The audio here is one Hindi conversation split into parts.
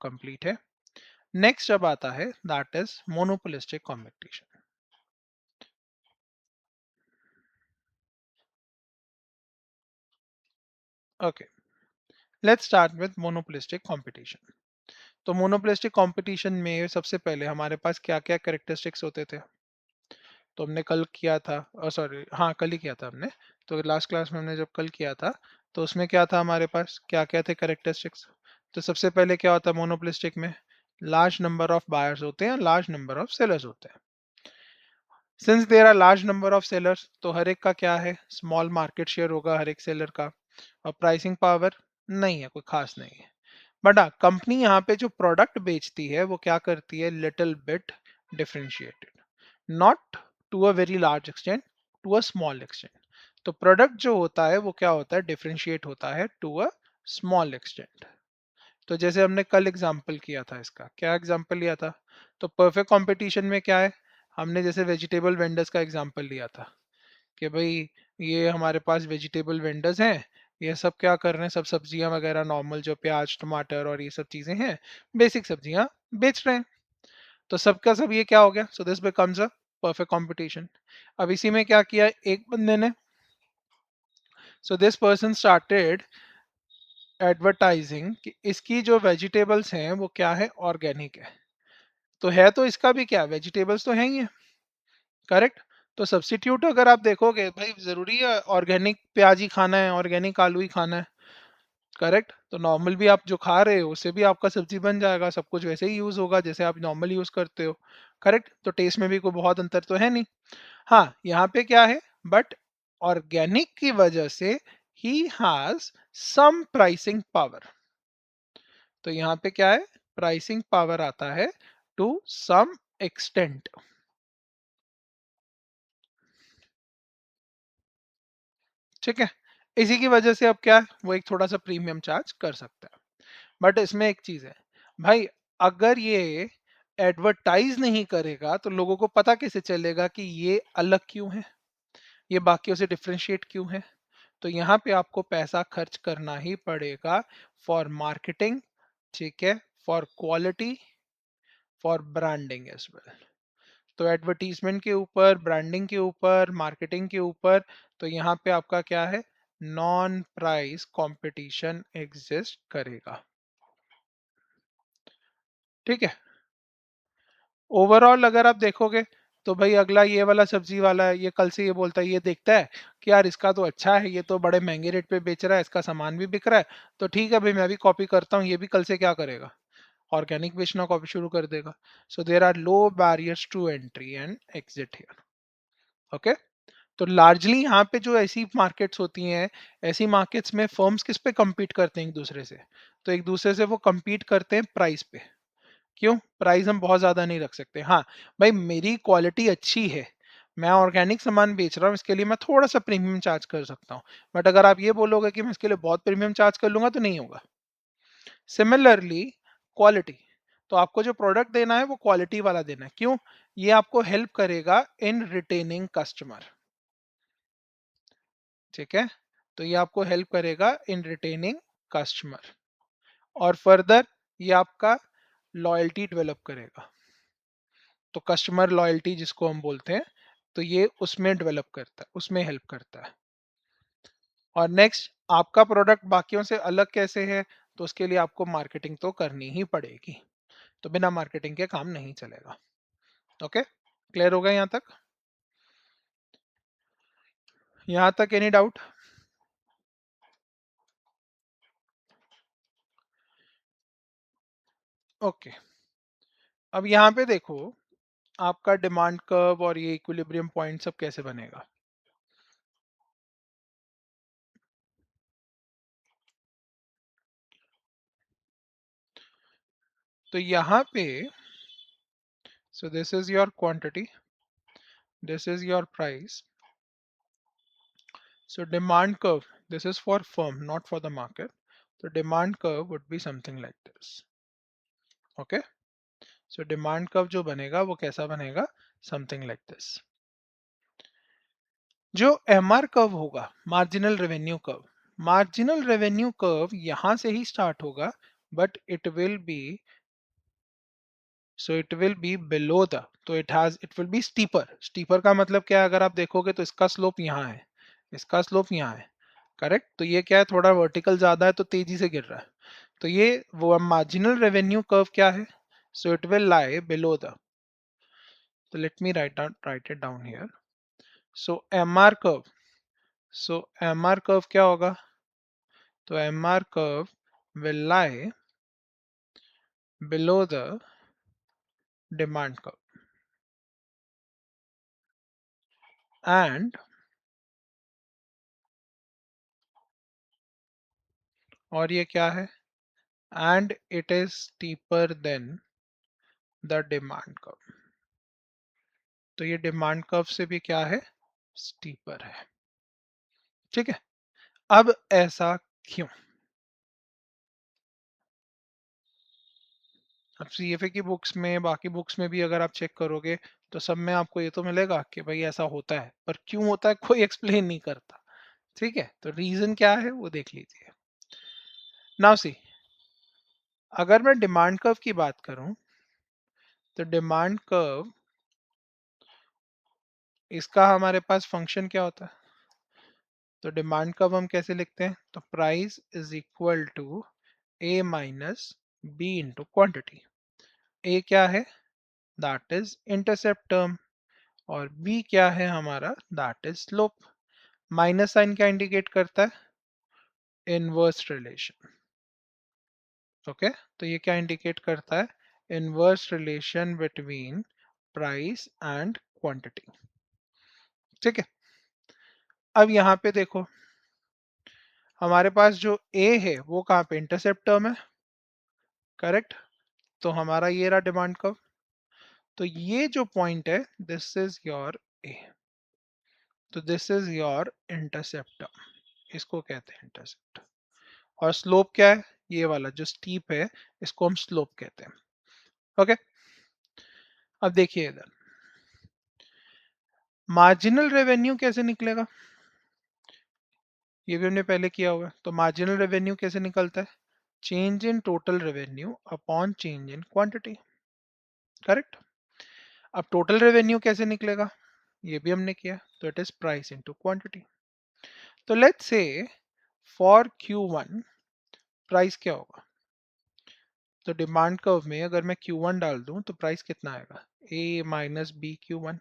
कंप्लीट है। नेक्स्ट अब आता है that is monopolistic competition. Okay, let's start with monopolistic competition. तो मोनोपोलिस्टिक कंपटीशन में सबसे पहले हमारे पास क्या क्या कैरेक्टरिस्टिक्स होते थे? तो हमने कल किया था, सॉरी हाँ कल ही किया था हमने। तो लास्ट क्लास में हमने जब कल किया था तो उसमें क्या था, हमारे पास क्या क्या थे कैरेक्टरिस्टिक्स? तो सबसे पहले क्या होता है मोनोपोलिस्टिक में? लार्ज नंबर ऑफ बायर्स होते हैं, लार्ज नंबर ऑफ सेलर्स होते हैं। Since there are large number of sellers तो हर एक का क्या है, स्मॉल मार्केट शेयर होगा हर एक सेलर का, और प्राइसिंग पावर नहीं है, कोई खास नहीं है। बट हाँ, कंपनी यहाँ पे जो प्रोडक्ट बेचती है वो क्या करती है, little bit differentiated, not to a very large extent, to a small extent. तो प्रोडक्ट जो होता है वो क्या होता है, डिफरेंशिएट होता है टू अ स्मॉल एक्सटेंट। तो जैसे हमने कल एग्जांपल किया था, इसका क्या एग्जांपल लिया था? तो परफेक्ट कंपटीशन में क्या है, हमने जैसे वेजिटेबल वेंडर्स का एग्जांपल लिया था कि भाई ये हमारे पास वेजिटेबल वेंडर्स हैं, ये सब क्या कर रहे हैं, सब सब्जियां वगैरह नॉर्मल जो प्याज टमाटर और ये सब चीजें हैं, बेसिक सब्जियां बेच रहे हैं। तो सबका सब ये क्या हो गया, so this becomes a perfect competition. अब इसी में क्या किया एक बंदे ने, so this person started advertising कि इसकी जो वेजिटेबल्स हैं वो क्या है, ऑर्गेनिक है। तो है तो इसका भी क्या, वेजिटेबल्स तो है ही है, करेक्ट? तो सब्स्टिट्यूट अगर आप देखोगे भाई, जरूरी है ऑर्गेनिक प्याज ही खाना है, ऑर्गेनिक आलू ही खाना है, करेक्ट? तो नॉर्मल भी आप जो खा रहे हो उससे भी आपका सब्जी बन जाएगा, सब कुछ वैसे ही यूज होगा जैसे आप नॉर्मल यूज करते हो, करेक्ट? तो टेस्ट में भी कोई बहुत अंतर तो है नहीं। हाँ, यहाँ पे क्या है, बट ऑर्गेनिक की वजह से ही हैज सम प्राइसिंग पावर। तो यहाँ पे क्या है, प्राइसिंग पावर आता है टू सम एक्सटेंट। ठीक है, इसी की वजह से अब क्या है, वो एक थोड़ा सा प्रीमियम चार्ज कर सकता है। बट इसमें एक चीज है भाई, अगर ये एडवर्टाइज नहीं करेगा तो लोगों को पता कैसे चलेगा कि ये अलग क्यों है, ये बाकियों से डिफरेंशिएट क्यों है? तो यहाँ पे आपको पैसा खर्च करना ही पड़ेगा फॉर मार्केटिंग, ठीक है, for quality, for branding as well. तो एडवर्टीजमेंट के ऊपर, ब्रांडिंग के ऊपर, मार्केटिंग के ऊपर, तो यहाँ पे आपका क्या है, नॉन प्राइस कंपटीशन एग्जिस्ट करेगा। ठीक है, ओवरऑल अगर आप देखोगे तो भाई अगला ये वाला सब्जी वाला है, ये कल से ये बोलता है, ये देखता है कि यार इसका तो अच्छा है, ये तो बड़े महंगे रेट पे बेच रहा है, इसका सामान भी बिक रहा है, तो ठीक है भाई मैं भी कॉपी करता हूँ, ये भी कल से क्या करेगा, ऑर्गेनिक बेचना कॉपी शुरू कर देगा। So there are low barriers to entry and exit here. Okay, तो लार्जली यहाँ पे जो ऐसी मार्केट्स होती हैं, ऐसी मार्केट्स में फर्म्स किस पे compete करते हैं एक दूसरे से? तो एक दूसरे से वो compete करते हैं प्राइस पे। क्यों? प्राइस हम बहुत ज्यादा नहीं रख सकते। हाँ भाई, मेरी क्वालिटी अच्छी है, मैं ऑर्गेनिक सामान बेच रहा हूँ, इसके लिए मैं थोड़ा सा प्रीमियम चार्ज कर सकता हूँ। बट अगर आप ये बोलोगे कि मैं इसके लिए बहुत प्रीमियम चार्ज कर लूंगा तो नहीं होगा। सिमिलरली क्वालिटी, तो आपको जो प्रोडक्ट देना है वो क्वालिटी वाला देना है। क्यों? ये आपको हेल्प करेगा इन रिटेनिंग कस्टमर। ठीक है, तो ये आपको हेल्प करेगा इन रिटेनिंग कस्टमर, और फर्दर ये आपका लॉयल्टी डेवलप करेगा। तो कस्टमर लॉयल्टी जिसको हम बोलते हैं, तो ये उसमें डेवलप करता है, उसमें हेल्प करता है। और नेक्स्ट, आपका प्रोडक्ट बाकियों से अलग कैसे है, तो उसके लिए आपको मार्केटिंग तो करनी ही पड़ेगी। तो बिना मार्केटिंग के काम नहीं चलेगा। ओके, क्लियर होगा यहाँ तक? यहाँ तक एनी डाउट? ओके, अब यहाँ पे देखो, आपका डिमांड कर्व और ये इक्विलिब्रियम पॉइंट सब कैसे बनेगा। तो यहाँ पे, so this is your quantity, this is your price. So demand curve, this is for firm, not for the market. So demand curve would be something like this. Okay. So demand curve जो बनेगा वो कैसा बनेगा, something like this. जो MR कर्व होगा, marginal revenue curve, marginal revenue curve यहां से ही स्टार्ट होगा, but it will be so it will be below the, तो it will be steeper. Steeper का मतलब क्या है, अगर आप देखोगे तो इसका स्लोप यहाँ है, इसका स्लोप यहाँ है, करेक्ट। तो ये क्या है, थोड़ा वर्टिकल ज्यादा है तो तेजी से गिर रहा है। तो ये वो मार्जिनल रेवेन्यू कर्व क्या है, so it will lie below the. तो let me write it down here. So MR curve, so MR curve क्या होगा, तो MR curve will lie below the demand curve, and और ये क्या है, and it is steeper than the demand curve। तो ये डिमांड कर्व से भी क्या है, स्टीपर है। ठीक है, अब ऐसा क्यों। अब सीएफए की बुक्स में, बाकी बुक्स में भी अगर आप चेक करोगे तो सब में आपको ये तो मिलेगा कि भाई ऐसा होता है, पर क्यों होता है कोई एक्सप्लेन नहीं करता। ठीक है, तो रीजन क्या है वो देख लीजिए। नाउ सी, अगर मैं डिमांड कर्व की बात करूं, तो डिमांड कर्व, इसका हमारे पास फंक्शन क्या होता है, तो डिमांड कर्व हम कैसे लिखते हैं, तो price is equal to A minus B into quantity. A क्या है, दैट इज इंटरसेप्ट टर्म, और बी क्या है हमारा, that is slope. Minus sign क्या इंडिकेट करता है, इनवर्स रिलेशन। ओके, तो ये क्या इंडिकेट करता है, inverse relation between price and quantity. ठीक है, अब यहाँ पे देखो, हमारे पास जो ए है वो कहाँ पे, इंटरसेप्ट टर्म है, करेक्ट। तो हमारा ये रहा डिमांड कर्व। तो ये जो पॉइंट है, दिस इज योर ए, तो this is your intercept term, इसको कहते हैं इंटरसेप्ट। और स्लोप क्या है, ये वाला जो स्टीप है, इसको हम स्लोप कहते हैं। ओके, अब देखिए इधर मार्जिनल रेवेन्यू कैसे निकलेगा, ये भी हमने पहले किया हुआ है। तो मार्जिनल रेवेन्यू कैसे निकलता है, change in total revenue upon change in quantity, correct. अब टोटल रेवेन्यू कैसे निकलेगा, ये भी हमने किया, तो it is price into quantity. तो let's say for Q1 price क्या होगा, तो डिमांड कर्व में अगर मैं Q1 डाल दूं तो प्राइस कितना आएगा, A माइनस बी Q1।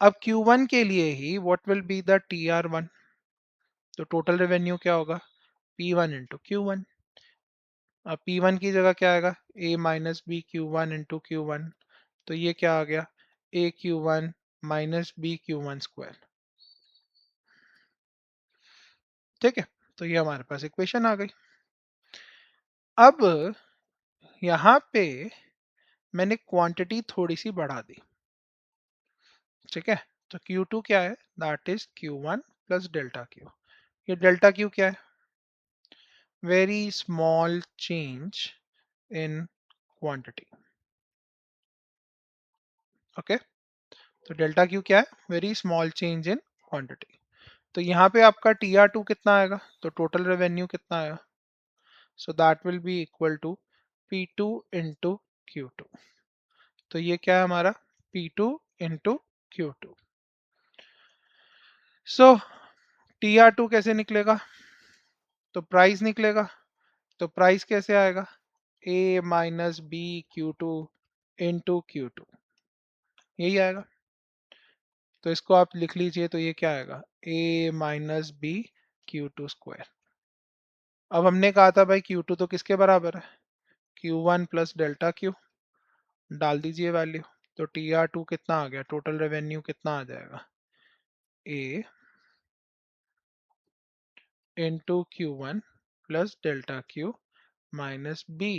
अब Q1 के लिए ही what will be the TR1, तो टोटल रेवेन्यू क्या होगा, P1 इंटू Q1। अब P1 की जगह क्या आएगा, A minus B Q1 into Q1, तो ये क्या आ गया, A Q1 minus B Q1 square. ठीक है, तो ये हमारे पास इक्वेशन आ गई। अब यहाँ पे मैंने क्वांटिटी थोड़ी सी बढ़ा दी, ठीक है। तो Q2 क्या है, that is Q1 plus delta Q। ये डेल्टा Q क्या है, very small change in quantity. Okay, तो डेल्टा Q क्या है, very small change in quantity. तो यहाँ पे आपका TR2 कितना आएगा, तो टोटल रेवेन्यू कितना आएगा, so that will be equal to P2 into Q2। तो ये क्या है हमारा, P2 इंटू Q2। सो TR2 कैसे निकलेगा, तो प्राइस निकलेगा। तो प्राइस कैसे आएगा, A minus B Q2 into Q2, यही आएगा। तो इसको आप लिख लीजिए, तो ये क्या आएगा, A minus B Q2 square. अब हमने कहा था भाई Q2 तो किसके बराबर है, Q1 प्लस डेल्टा Q, डाल दीजिए वैल्यू। तो TR2 कितना आ गया, टोटल रेवेन्यू कितना आ जाएगा, A into Q1 plus delta Q minus B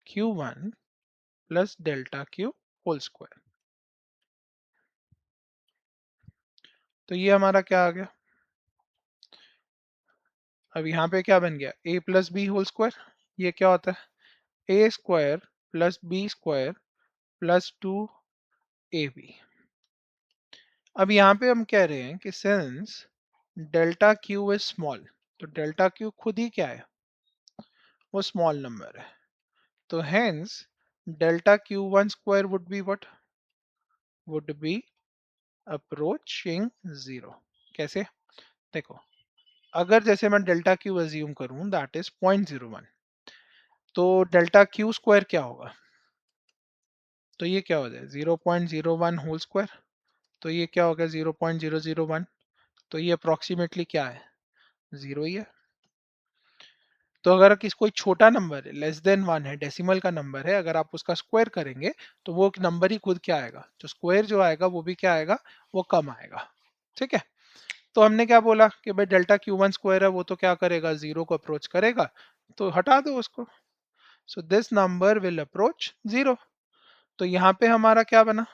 Q1 plus delta Q whole square. तो ये हमारा क्या आ गया, अब यहाँ पे क्या बन गया, A plus B whole square. ये क्या होता है, A square plus B square plus 2AB। अब यहाँ पे हम कह रहे हैं कि since delta Q is small, तो डेल्टा Q खुद ही क्या है, वो स्मॉल नंबर है। तो hence delta q1 square would be what? Would be approaching zero. कैसे? देखो, अगर जैसे मैं डेल्टा क्यू अज्यूम करूं दैट इज 0.01, तो डेल्टा क्यू स्क्वायर क्या होगा? तो ये क्या हो जाए 0.01 होल स्क्वायर, तो ये क्या हो गया 0.001, तो ये अप्रोक्सीमेटली क्या है? जीरो ही है। तो अगर किस कोई छोटा नंबर है लेस देन वन है, डेसिमल का नंबर है, अगर आप उसका स्क्वायर करेंगे तो वो नंबर ही खुद क्या आएगा, जो स्क्वायर जो आएगा वो भी क्या आएगा, वो कम आएगा। ठीक है, तो हमने क्या बोला कि भाई डेल्टा क्यू वन स्क्वायर है वो तो क्या करेगा, जीरो को अप्रोच करेगा, तो हटा दो उसको। So this number will approach zero. तो यहाँ पे हमारा क्या बना,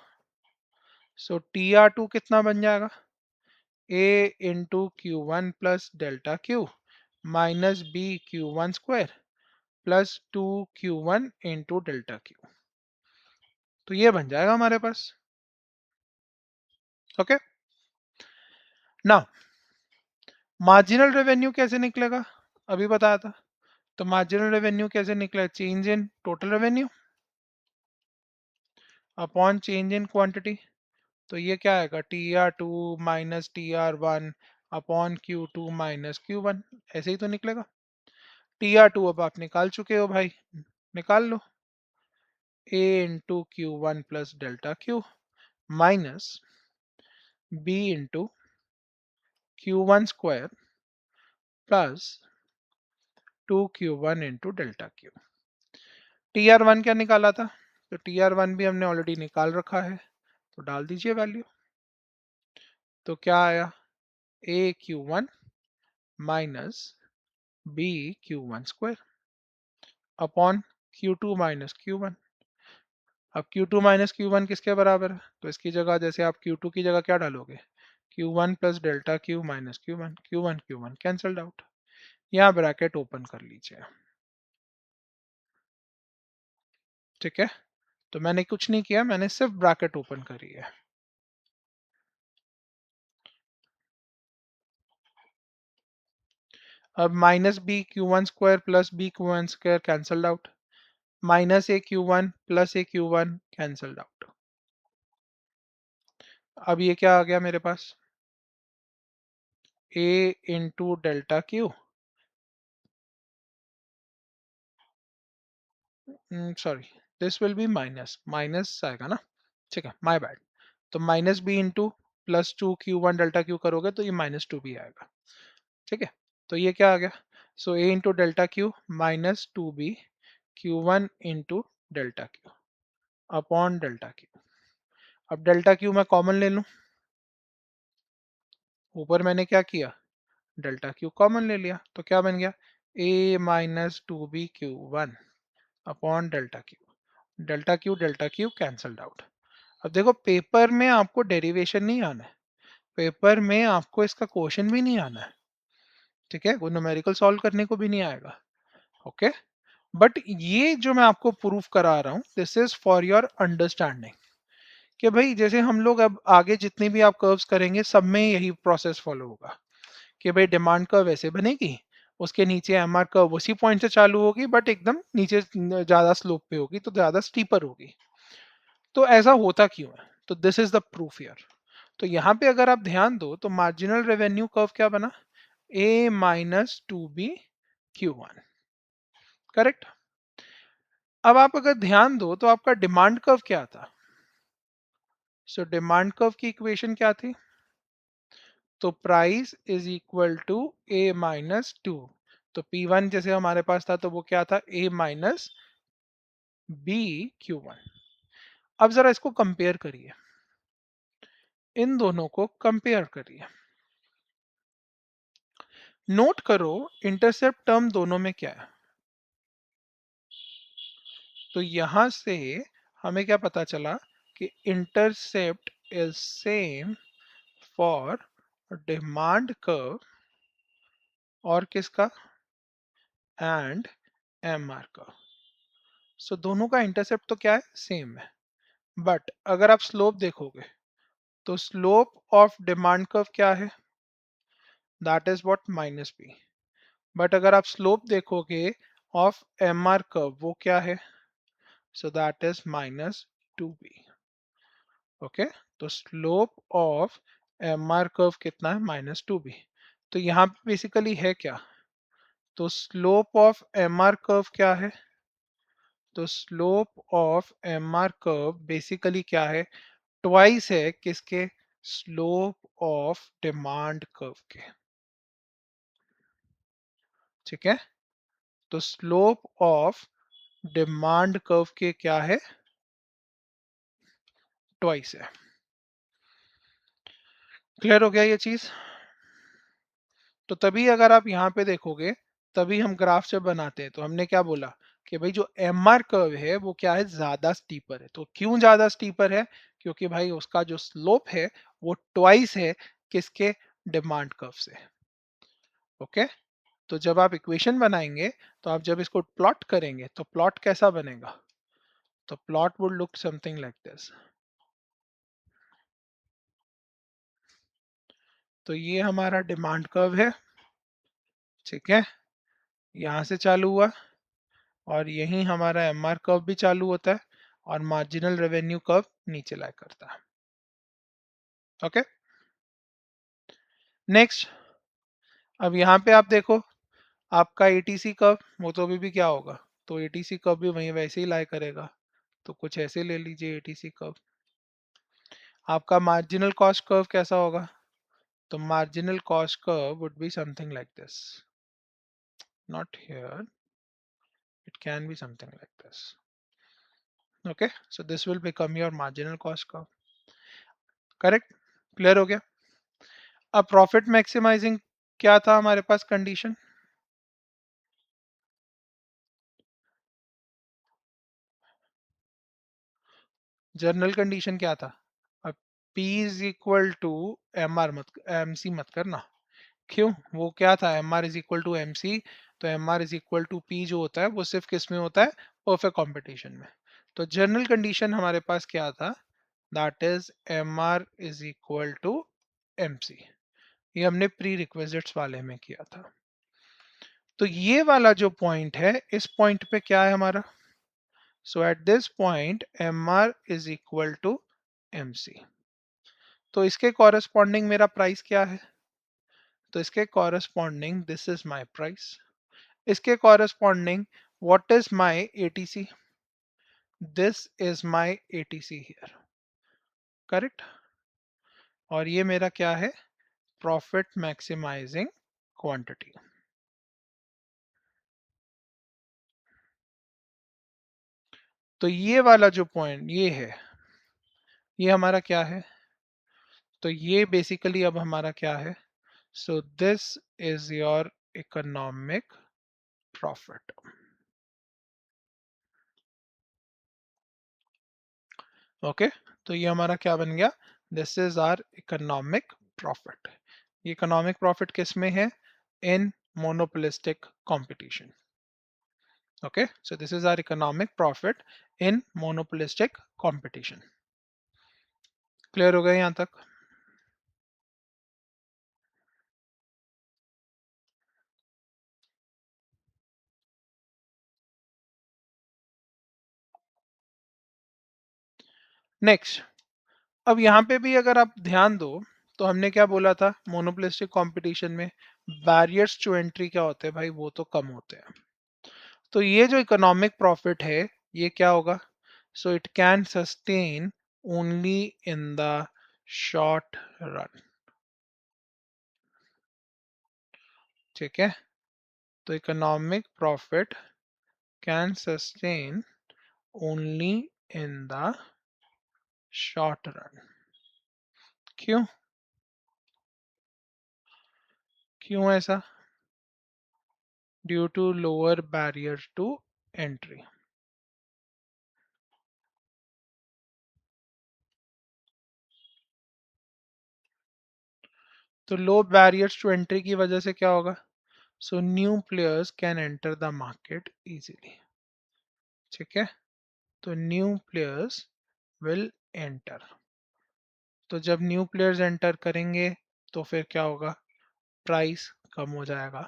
सो टी आर टू कितना बन जाएगा, A into Q one plus delta Q minus B Q one square plus two Q one into delta Q. तो ये बन जाएगा हमारे पास। ओके, ना मार्जिनल रेवेन्यू कैसे निकलेगा, अभी बताया था। तो मार्जिनल रेवेन्यू कैसे निकला, change in total revenue upon change in quantity. तो ये क्या आएगा, T R two minus T R one upon Q two minus Q one, ऐसे ही तो निकलेगा। टी आर टू अब आप निकाल चुके हो भाई, निकाल लो, A into Q one plus delta Q minus B into Q one square plus two Q one into delta Q. T R one क्या निकाला था, तो टी आर वन भी हमने ऑलरेडी निकाल रखा है, तो डाल दीजिए वैल्यू। तो क्या आया, A Q one minus B Q one square upon Q two minus Q one. अब Q two minus Q one किसके बराबर है, तो इसकी जगह जैसे आप क्यू टू की जगह क्या डालोगे, Q one plus delta Q minus Q one cancelled out. यहाँ ब्रैकेट ओपन कर लीजिए। ठीक है, तो मैंने कुछ नहीं किया, मैंने सिर्फ ब्रैकेट ओपन करी है। अब minus B Q one square plus B Q one square cancelled out, minus A Q one plus A Q one cancelled out. अब ये क्या आ गया मेरे पास, A into delta Q, sorry this will be minus, minus आएगा ना, ठीक है माय बैड। तो minus B into plus two Q one delta Q करोगे तो ये माइनस टू बी आएगा। ठीक है, तो ये क्या आ गया, so A into delta Q minus two B Q one into delta Q upon delta Q. अब डेल्टा क्यू मैं कॉमन ले लूं, ऊपर मैंने क्या किया, डेल्टा क्यू कॉमन ले लिया, तो क्या बन गया, A minus two B Q one upon delta Q cancelled out. अब देखो पेपर में आपको डेरिवेशन नहीं आना है, पेपर में आपको इसका क्वेश्चन भी नहीं आना है, ठीक है, कोई न्यूमेरिकल सॉल्व करने को भी नहीं आएगा। ओके, बट ये जो मैं आपको प्रूफ करा रहा हूँ this is for your understanding, कि भाई जैसे हम लोग अब आगे जितनी भी आप कर्व्स करेंगे सब में यही प्रोसेस फॉलो होगा, कि भाई डिमांड कर्व ऐसे बनेगी, उसके नीचे एमआर कर्व उसी पॉइंट से चालू होगी बट एकदम नीचे ज्यादा स्लोप पे होगी, तो ज्यादा स्टीपर होगी। तो ऐसा होता क्यों है, तो this is the proof here. तो यहाँ पे अगर आप ध्यान दो तो मार्जिनल रेवेन्यू कर्व क्या बना, A minus two B Q one, correct. अब आप अगर ध्यान दो तो आपका डिमांड कर्व क्या था, सो डिमांड कर्व की इक्वेशन क्या थी, तो price is equal to A minus two, तो पी वन जैसे हमारे पास था तो वो क्या था, A minus B Q one. अब जरा इसको कंपेयर करिए, इन दोनों को कंपेयर करिए, नोट करो इंटरसेप्ट टर्म दोनों में क्या है। तो यहां से हमें क्या पता चला कि intercept is same for demand curve और किसका, एंड एम आर कर्व। सो दोनों का इंटरसेप्ट तो क्या है, सेम है, बट अगर आप स्लोप देखोगे तो स्लोप ऑफ डिमांड कर्व क्या है, that is what minus B, but अगर आप स्लोप देखोगे ऑफ एम आर कर्व वो क्या है, so that is -2b। Okay, तो slope of M R curve कितना है? -2b। तो यहाँ पे बेसिकली है क्या? तो slope of M R curve क्या है? तो slope of M R curve basically क्या है? ट्वाइस है किसके? स्लोप ऑफ डिमांड कर्व के। ठीक है, तो स्लोप ऑफ डिमांड कर्व के क्या है? ट्वाइस है। क्लियर हो गया ये चीज? तो तभी अगर आप यहाँ पे देखोगे, तभी हम ग्राफ जब बनाते हैं तो हमने क्या बोला कि भाई जो एम आर कर्व है वो क्या है? ज्यादा स्टीपर है। तो क्यों ज्यादा स्टीपर है? क्योंकि भाई उसका जो स्लोप है वो ट्वाइस है किसके? डिमांड कर्व से। ओके, तो जब आप इक्वेशन बनाएंगे, तो आप जब इसको प्लॉट करेंगे तो प्लॉट कैसा बनेगा? तो plot would look something like this. तो ये हमारा डिमांड कर्व है। ठीक है, यहाँ से चालू हुआ और यही हमारा एम आर कर्व भी चालू होता है और मार्जिनल रेवेन्यू कर्व नीचे लाई करता है। ओके, नेक्स्ट, अब यहाँ पे आप देखो आपका एटीसी कर्व, वो तो अभी भी क्या होगा? तो एटीसी कर्व भी वहीं वैसे ही लाई करेगा। तो कुछ ऐसे ले लीजिए एटीसी कर्व। आपका मार्जिनल कॉस्ट कर्व कैसा होगा? तो marginal cost curve would be something like this, not here, it can be something like this. Okay, so this will become your marginal cost curve. Correct? Clear हो गया? अब प्रॉफिट मैक्सिमाइजिंग क्या था हमारे पास कंडीशन? जनरल कंडीशन क्या था? अब P is equal to M R, मत एम सी मत करना। क्यों? वो क्या था? M R is equal to M C. तो M R is equal to P जो होता है वो सिर्फ किस में होता है? परफेक्ट कॉम्पिटिशन में। तो जनरल कंडीशन हमारे पास क्या था? That is M R is equal to M C. ये हमने प्री रिक्विजिट्स वाले में किया था। तो ये वाला जो पॉइंट है, इस पॉइंट पे क्या है हमारा? So at this point M R is equal to M C. तो इसके कॉरेस्पॉन्डिंग मेरा प्राइस क्या है? तो इसके corresponding this is my price. इसके corresponding what is my ATC? This is my ATC here. Correct? और ये मेरा क्या है? Profit maximizing quantity. तो ये वाला जो पॉइंट ये है, ये हमारा क्या है? तो ये बेसिकली अब हमारा क्या है? So this is your economic profit. Okay, तो ये हमारा क्या बन गया? This is our economic profit. Economic profit किस में है? In monopolistic competition. Okay, so this is our economic profit in monopolistic competition. Clear हो गया यहाँ तक? नेक्स्ट, अब यहाँ पे भी अगर आप ध्यान दो, तो हमने क्या बोला था? मोनोपोलिस्टिक कंपटीशन में बैरियर्स टू एंट्री क्या होते हैं भाई? वो तो कम होते हैं। तो ये जो इकोनॉमिक प्रॉफिट है, ये क्या होगा? So it can sustain only in the short run. ठीक है, तो economic profit can sustain only in the short run. क्यों? क्यों ऐसा? Due to lower barrier to entry. तो लो बैरियर्स टू एंट्री की वजह से क्या होगा? So new players can enter the market easily. ठीक है, तो न्यू प्लेयर्स विल एंटर। तो जब न्यू प्लेयर्स एंटर करेंगे तो फिर क्या होगा? प्राइस कम हो जाएगा।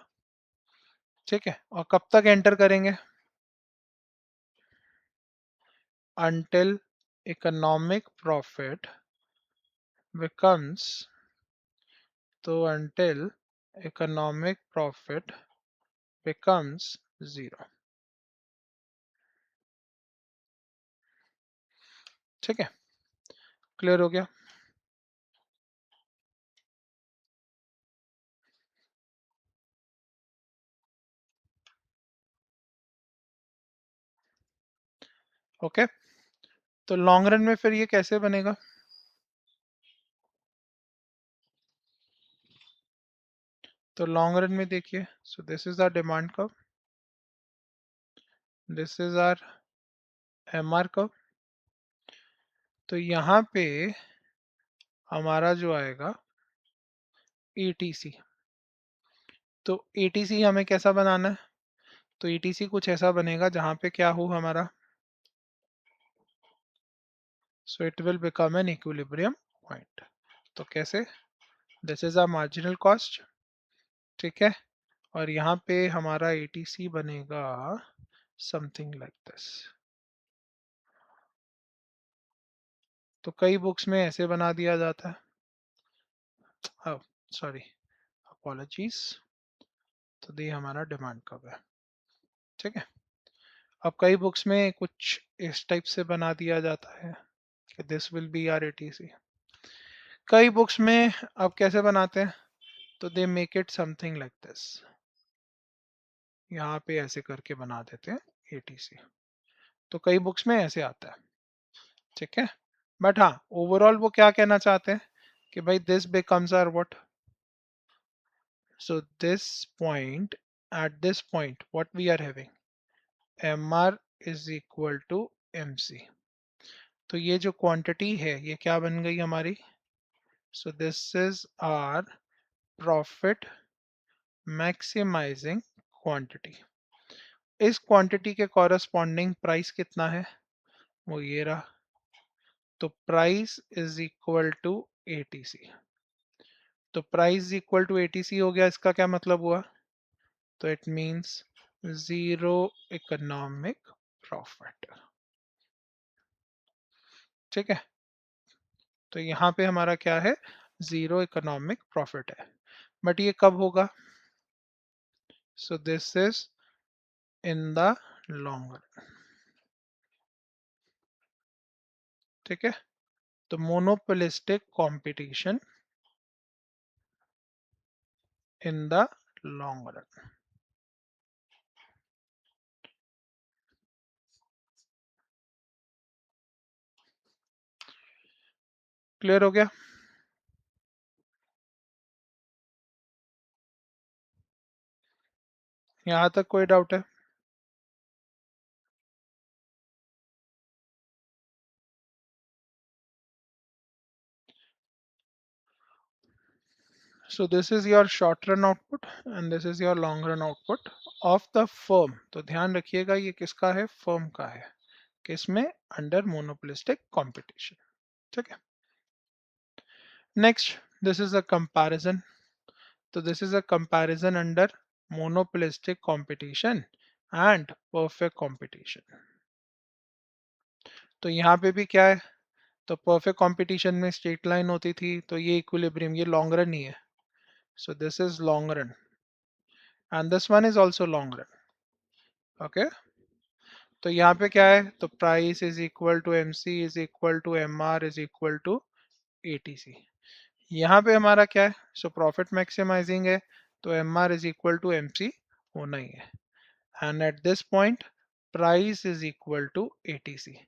ठीक है, और कब तक एंटर करेंगे? until economic profit becomes until economic profit becomes zero. ठीक है, क्लियर हो गया? ओके, तो लॉन्ग रन में फिर ये कैसे बनेगा? तो लॉन्ग रन में देखिए, so this is our demand curve, this is our MR curve. तो यहाँ पे हमारा जो आएगा ईटीसी। तो ईटीसी हमें कैसा बनाना है? तो ईटीसी कुछ ऐसा बनेगा जहाँ पे क्या हो हमारा, so it will become an equilibrium point. तो कैसे? This is our marginal cost, ठीक है, और यहाँ पे हमारा ईटीसी बनेगा समथिंग लाइक दिस। तो कई बुक्स में ऐसे बना दिया जाता है, सॉरी, अपॉलॉजीज। तो ये हमारा डिमांड कर्व है, ठीक है। अब कई बुक्स में कुछ इस टाइप से बना दिया जाता है कि this will be our ATC. कई बुक्स में अब कैसे बनाते हैं? तो they make it something like this, यहाँ पे ऐसे करके बना देते हैं एटीसी। तो कई बुक्स में ऐसे आता है, ठीक है। बट हाँ, ओवरऑल वो क्या कहना चाहते हैं कि भाई this becomes our what, so this point, at this point what we are having, mr is equal to mc। तो ये जो क्वांटिटी है ये क्या बन गई हमारी? So this is our profit maximizing quantity. इस क्वांटिटी के कॉरस्पॉन्डिंग प्राइस कितना है? वो ये रहा। तो price is equal to ATC. तो प्राइस इक्वल टू एटीसी हो गया, इसका क्या मतलब हुआ? तो it means zero economic profit, ठीक है। तो यहाँ पे हमारा क्या है? जीरो इकोनॉमिक प्रॉफिट है। बट ये कब होगा? So this is in the long run, ठीक है। तो monopolistic competition in the long run. Clear हो गया? यहाँ तक कोई डाउट है? So this is your short run output and this is your long run output of the firm। तो ध्यान रखिएगा ये किसका है? फर्म का है। किसमें? अंडर मोनोपोलिस्टिक कंपटीशन, ठीक है। Next, this is a comparison. तो this is a comparison under monopolistic competition and perfect competition. तो यहाँ पे भी क्या है? तो परफेक्ट कंपटीशन में स्ट्रेट लाइन होती थी, तो ये इक्विलिब्रियम, ये लॉन्ग रन ही है। So this is long run and this one is also long run, okay. तो यहाँ पे क्या है? तो price is equal to M C is equal to M R is equal to A T C. यहाँ पे हमारा क्या है? सो प्रॉफिट मैक्सिमाइजिंग है, तो M R is equal to M C होना ही है। And at this point price is equal to A T C,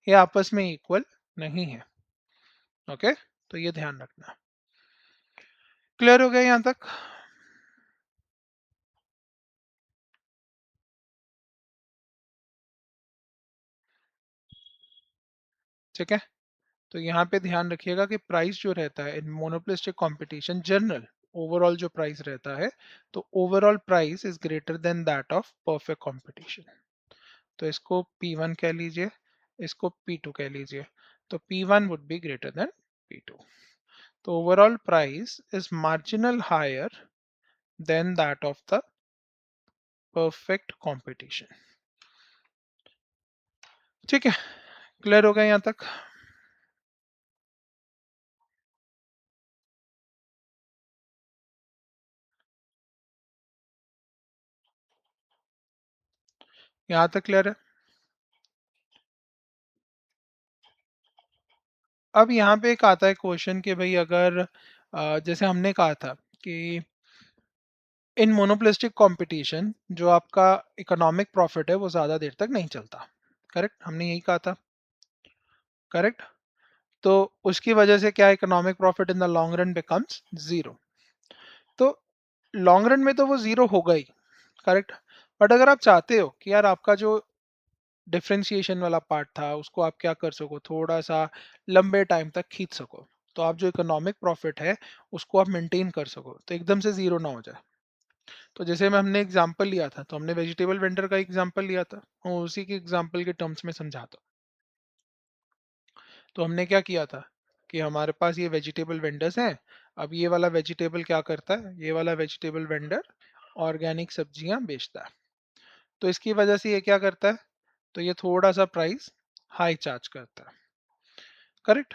ये आपस में इक्वल नहीं है, ओके। तो ये ध्यान रखना। क्लियर हो गया यहाँ तक? ठीक है। तो यहाँ पे ध्यान रखिएगा कि प्राइस जो रहता है in monopolistic competition general, overall जो प्राइस रहता है, तो overall price is greater than that of perfect competition. तो इसको P1 कह लीजिए, इसको P2 कह लीजिए। तो P1 would be greater than P2। तो overall price is marginal higher than that of the perfect competition, ठीक है। क्लियर हो गया यहाँ तक? यहाँ तक क्लियर है? अब यहाँ पे एक आता है क्वेश्चन कि भाई अगर जैसे हमने कहा था कि इन मोनोपोलिस्टिक कंपटीशन जो आपका इकोनॉमिक प्रॉफिट है वो ज़्यादा देर तक नहीं चलता। करेक्ट? हमने यही कहा था। करेक्ट? तो उसकी वजह से क्या economic profit in the long run becomes zero. तो लॉन्ग रन में तो वो ज़ीरो होगा ही। करेक्ट? बट अगर आप चाहते हो कि यार आपका जो डिफरेंशिएशन वाला पार्ट था उसको आप क्या कर सको थोड़ा सा लंबे टाइम तक खींच सको, तो आप जो इकोनॉमिक प्रॉफिट है उसको आप मेंटेन कर सको तो एकदम से ज़ीरो ना हो जाए। तो जैसे में हमने एग्जांपल लिया था तो हमने वेजिटेबल वेंडर का एग्जांपल लिया था और उसी के एग्जांपल के टर्म्स में समझाता। तो हमने क्या किया था कि हमारे पास ये वेजिटेबल वेंडर्स हैं। अब ये वाला वेजिटेबल क्या करता है, ये वाला वेजिटेबल वेंडर ऑर्गेनिक सब्जियां बेचता है। तो इसकी वजह से ये क्या करता है, तो ये थोड़ा सा प्राइस हाई चार्ज करता है। करेक्ट?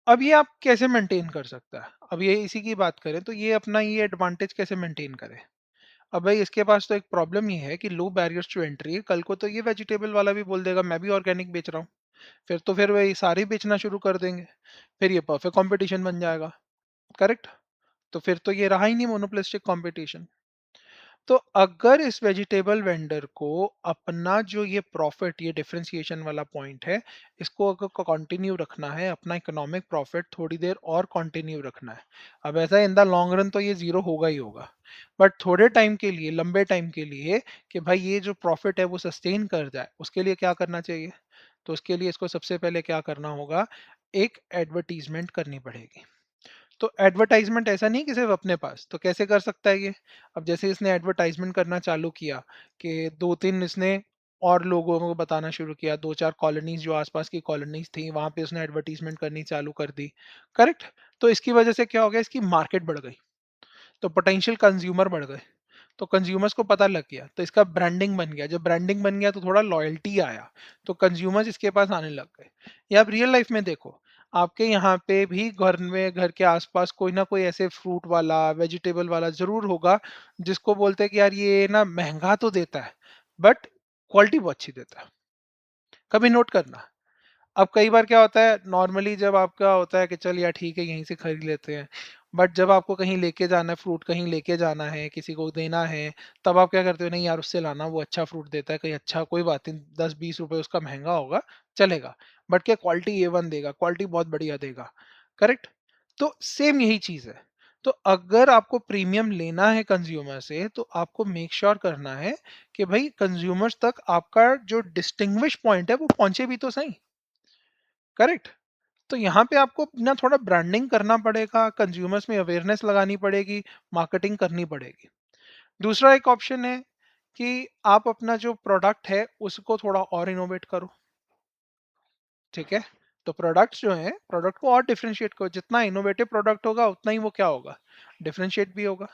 अब ये आप कैसे मेंटेन कर सकता है, अब ये इसी की बात करें तो ये अपना ये एडवांटेज कैसे मेंटेन करे। अब भाई इसके पास तो एक प्रॉब्लम ये है कि लो बैरियर्स टू एंट्री है, कल को तो ये वेजिटेबल वाला भी बोल देगा मैं भी ऑर्गेनिक बेच रहा हूँ, फिर तो फिर वही सारे ही बेचना शुरू कर देंगे, फिर ये परफेक्ट कंपटीशन बन जाएगा। करेक्ट? तो फिर तो ये रहा ही नहीं मोनोपोलिस्टिक कंपटीशन। तो अगर इस वेजिटेबल वेंडर को अपना जो ये प्रॉफिट ये डिफरेंशिएशन वाला पॉइंट है इसको अगर कंटिन्यू रखना है, अपना इकोनॉमिक प्रॉफिट थोड़ी देर और कंटिन्यू रखना है। अब ऐसा इन द लॉन्ग रन तो ये जीरो होगा ही होगा, बट थोड़े टाइम के लिए लंबे टाइम के लिए कि भाई ये जो प्रॉफिट है वो सस्टेन कर जाए उसके लिए क्या करना चाहिए। तो उसके लिए इसको सबसे पहले क्या करना होगा, एक एडवर्टीजमेंट करनी पड़ेगी। तो एडवर्टाइजमेंट ऐसा नहीं कि सिर्फ अपने पास, तो कैसे कर सकता है ये। अब जैसे इसने एडवर्टाइजमेंट करना चालू किया कि दो तीन इसने और लोगों को बताना शुरू किया, दो चार कॉलोनीज जो आसपास की कॉलोनीज थी वहां पे उसने एडवर्टीजमेंट करनी चालू कर दी। करेक्ट? तो इसकी वजह से क्या हो गया, इसकी मार्केट बढ़ गई, तो पोटेंशियल कंज्यूमर बढ़ गए, तो कंज्यूमर्स को पता लग गया, तो इसका ब्रांडिंग बन गया, जब ब्रांडिंग बन गया तो थोड़ा लॉयल्टी आया, तो कंज्यूमर्स इसके पास आने लग गए। या आप रियल लाइफ में देखो, आपके यहाँ पे भी घर में घर के आसपास कोई ना कोई ऐसे फ्रूट वाला वेजिटेबल वाला जरूर होगा जिसको बोलते हैं कि यार ये ना महंगा तो देता है बट क्वालिटी बहुत अच्छी देता है। कभी नोट करना। अब कई बार क्या होता है, नॉर्मली जब आपका होता है कि चल यार ठीक है यहीं से खरीद लेते हैं, बट जब आपको कहीं लेके जाना है, फ्रूट कहीं लेके जाना है किसी को देना है, तब आप क्या करते हो, नहीं यार उससे लाना वो अच्छा फ्रूट देता है, कहीं अच्छा कोई बात नहीं 10-20 रुपए उसका महंगा होगा चलेगा, बट क्या क्वालिटी A1 देगा, क्वालिटी बहुत बढ़िया देगा। करेक्ट? तो सेम यही चीज है। तो अगर आपको प्रीमियम लेना है कंज्यूमर से तो आपको मेक श्योर करना है कि भाई कंज्यूमर्स तक आपका जो डिस्टिंग्विश पॉइंट है वो पहुंचे भी तो सही। करेक्ट? तो यहाँ पे आपको ना थोड़ा ब्रांडिंग करना पड़ेगा, कंज्यूमर्स में अवेयरनेस लगानी पड़ेगी, मार्केटिंग करनी पड़ेगी। दूसरा एक ऑप्शन है कि आप अपना जो प्रोडक्ट है उसको थोड़ा और इनोवेट करो। ठीक है? तो प्रोडक्ट्स जो हैं, प्रोडक्ट को और डिफरेंशिएट करो, जितना इनोवेटिव प्रोडक्ट होगा उतना ही वो क्या होगा, डिफरेंशिएट भी होगा।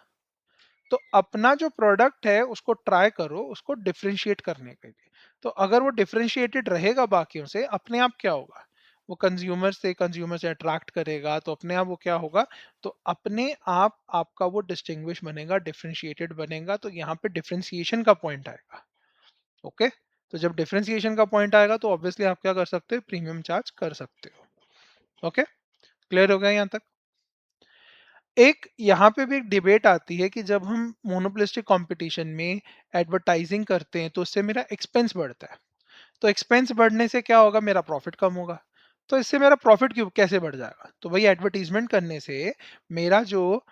तो अपना जो प्रोडक्ट है उसको ट्राई करो उसको डिफरेंशिएट करने के लिए। तो अगर वो डिफरेंशिएटेड रहेगा बाकियों से, अपने आप क्या होगा, वो कंज्यूमर से अट्रैक्ट करेगा, तो अपने आप वो क्या होगा, तो अपने आप आपका वो डिस्टिंग्विश बनेगा, डिफरेंशिएटेड बनेगा, तो यहाँ पे डिफरेंशिएशन का पॉइंट आएगा। ओके? तो जब डिफरेंशिएशन का पॉइंट आएगा तो ऑब्वियसली आप क्या कर सकते हो, प्रीमियम चार्ज कर सकते हो। ओके? क्लियर हो गया यहाँ तक? एक यहाँ पे भी एक डिबेट आती है कि जब हम मोनोपोलिस्टिक कंपटीशन में एडवर्टाइजिंग करते हैं तो उससे मेरा एक्सपेंस बढ़ता है। तो एक्सपेंस बढ़ने से क्या होगा, मेरा प्रॉफिट कम होगा। तो इससे मेरा प्रॉफिट क्यों कैसे बढ़ जाएगा, तो भाई एडवर्टीजमेंट करने से मेरा जो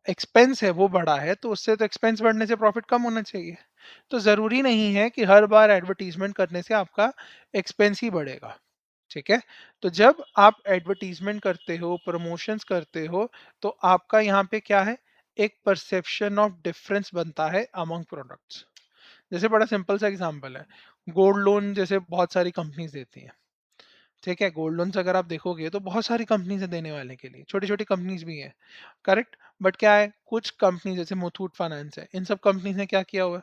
एक्सपेंस है वो बढ़ा है, तो उससे तो एक्सपेंस बढ़ने से प्रॉफिट कम होना चाहिए। तो ज़रूरी नहीं है कि हर बार एडवर्टीजमेंट करने से आपका एक्सपेंस ही बढ़ेगा। ठीक है? तो जब आप एडवर्टाइज़मेंट करते हो, प्रमोशंस करते हो, तो आपका यहाँ पे क्या है, एक परसेप्शन ऑफ डिफरेंस बनता है अमंग प्रोडक्ट्स। जैसे बड़ा सिंपल सा एग्जांपल है, गोल्ड लोन जैसे बहुत सारी कंपनीज़ देती हैं। ठीक है? गोल्ड लोन्स अगर आप देखोगे तो बहुत सारी कंपनीज़ हैं देने वाले के लिए, छोटी-छोटी कंपनीज़ भी हैं। करेक्ट? बट क्या है, कुछ कंपनी जैसे मुथूट फाइनेंस है, इन सब कंपनीज़ ने क्या किया हुआ है,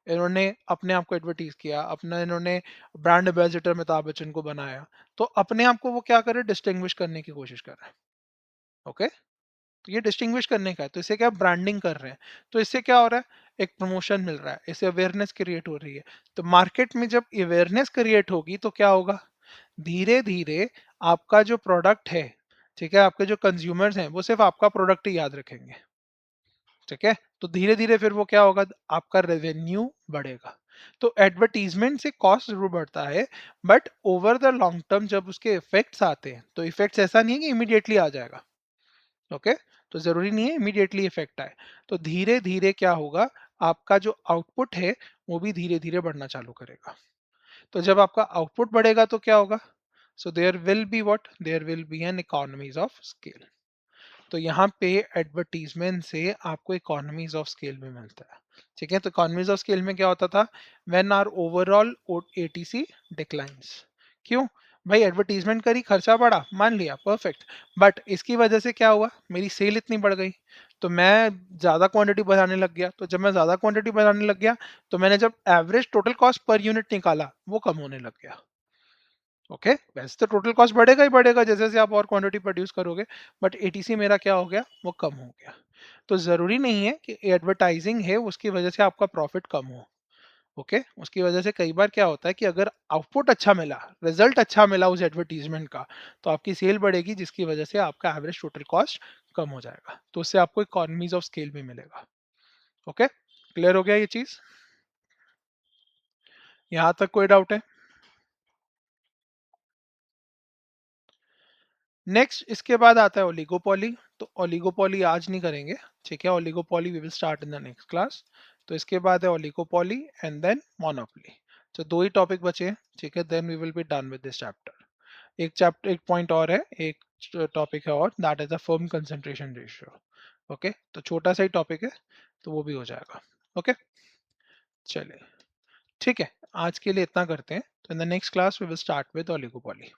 इन्होंने अपने आप को एडवर्टाइज किया, अपना इन्होंने ब्रांड एम्बेसडर अमिताभ बच्चन को बनाया, तो अपने आप को वो क्या कर रहे हैं, डिस्टिंग्विश करने की कोशिश कर रहे हैं। ओके, तो ये डिस्टिंग्विश करने का है, तो इसे क्या ब्रांडिंग कर रहे हैं। तो इससे क्या हो रहा है, एक प्रमोशन मिल रहा है, इससे अवेयरनेस क्रिएट हो रही है। तो मार्केट में जब अवेयरनेस क्रिएट होगी तो क्या होगा, धीरे धीरे आपका जो प्रोडक्ट है, ठीक है, आपके जो कंज्यूमर्स हैं वो सिर्फ आपका प्रोडक्ट ही याद रखेंगे। ठीक है, तो धीरे धीरे फिर वो क्या होगा, आपका रेवेन्यू बढ़ेगा। तो एडवर्टीजमेंट से कॉस्ट जरूर बढ़ता है, but over the long term जब उसके इफेक्ट्स आते हैं, तो इफेक्ट्स ऐसा नहीं है कि इमीडिएटली आ जाएगा। ओके, तो जरूरी नहीं है इमीडिएटली इफेक्ट आए। तो धीरे धीरे क्या होगा, आपका जो आउटपुट है वो भी धीरे धीरे बढ़ना चालू करेगा। तो जब आपका आउटपुट बढ़ेगा तो क्या होगा, so there will be what, there will be an economies of scale. तो यहाँ पे एडवर्टीजमेंट से आपको इकोनॉमीज ऑफ स्केल में मिलता है। ठीक है, तो इकोनॉमीज ऑफ स्केल में क्या होता था, when our overall ATC declines. क्यों, भाई एडवर्टीजमेंट करी, खर्चा बढ़ा, मान लिया, परफेक्ट, बट इसकी वजह से क्या हुआ, मेरी सेल इतनी बढ़ गई, तो मैं ज़्यादा क्वांटिटी बनाने लग गया। तो जब मैं ज़्यादा क्वांटिटी बनाने लग गया, तो मैंने जब average total cost per unit निकाला, वो कम होने लग गया। ओके, वैसे तो टोटल कॉस्ट बढ़ेगा ही बढ़ेगा जैसे जैसे आप और क्वांटिटी प्रोड्यूस करोगे, बट एटीसी मेरा क्या हो गया, वो कम हो गया। तो ज़रूरी नहीं है कि एडवर्टाइजिंग है उसकी वजह से आपका प्रॉफिट कम हो। ओके, उसकी वजह से कई बार क्या होता है कि अगर आउटपुट अच्छा मिला, रिजल्ट अच्छा मिला उस एडवर्टीजमेंट का, तो आपकी सेल बढ़ेगी, जिसकी वजह से आपका एवरेज टोटल कॉस्ट कम हो जाएगा, तो उससे आपको इकोनॉमीज ऑफ स्केल भी मिलेगा। ओके, क्लियर हो गया ये चीज़, यहाँ तक कोई डाउट है? नेक्स्ट इसके बाद आता है ओलिगोपॉली। तो ओलिगोपॉली आज नहीं करेंगे, ठीक है, oligopoly we will start in the next class. तो इसके बाद है ओलिगोपॉली एंड देन मोनोपोली। तो दो ही टॉपिक बचे हैं, ठीक है, then we will be done with this chapter. एक चैप्टर, एक पॉइंट और है, एक टॉपिक है और, that is the firm concentration ratio. Okay, तो छोटा सा ही टॉपिक है, तो वो भी हो जाएगा। ओके, चलिए, ठीक है, आज के लिए इतना करते हैं। तो in the next class we will start with oligopoly.